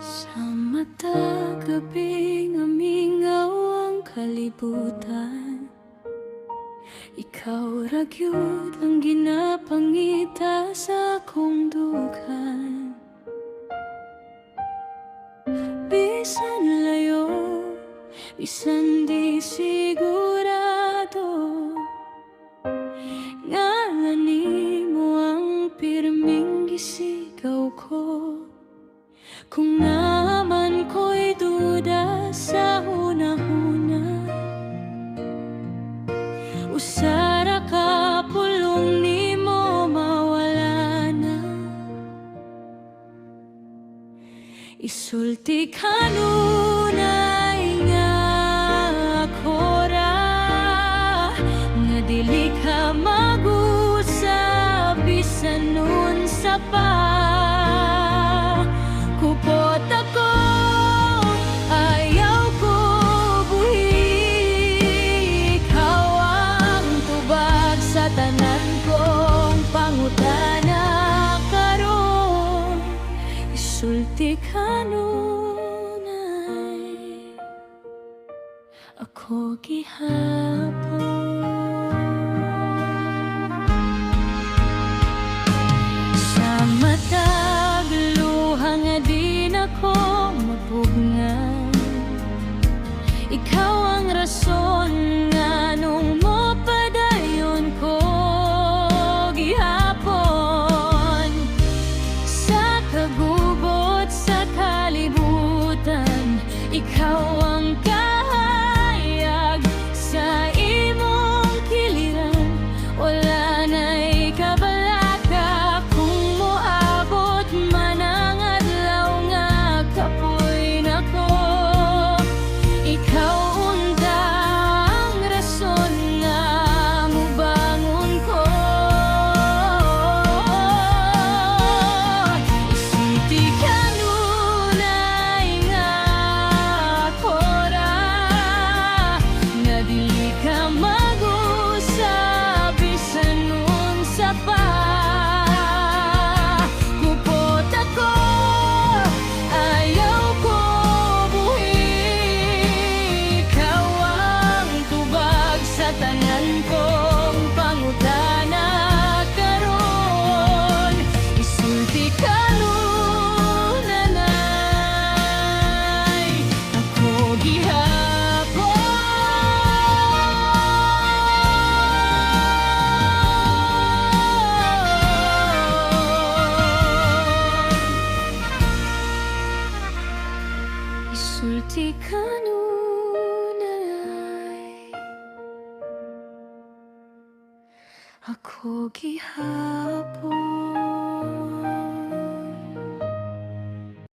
Sa mata gabing amingaw ang kalibutan, ikaw ragyod ang ginapangita sa akong dugan. Bisan layo, bisan di sigurado, ngalan nimo ang pirming gisigaw ko. Kung naman ko'y duda sa una-una, usara ka pulong nimo mawala na. Isulti kanunay nga ako ra, nga dili ka mag-usab bisan unsa pa. Kupot ako, ayaw ko buhi, ikaw ang tubag sa tanan kong pangutana karon. Isulti kanunay ako gihapon. Sa matag luha nga di na ko mapugnan, ikaw ang rason nga nung mapadayon ko gihapon. Sa kagubot sa kalibutan, ikaw ang kahayag sa imong kiliran. Wala na'y kabalaka kung moabot man ang adlaw nga kapoy nako. Ikaw unta ang rason nga mubangon ko. Isulti kanunay nga ako ra, nga dili ka mag-usab bisan unsa pa. Kupot ako, ayaw ko buhi, ikaw ang tubag sa tanan kong pangutana karon. Isulti kanunay ako gihapon. Isulti kanunay ako gihapon.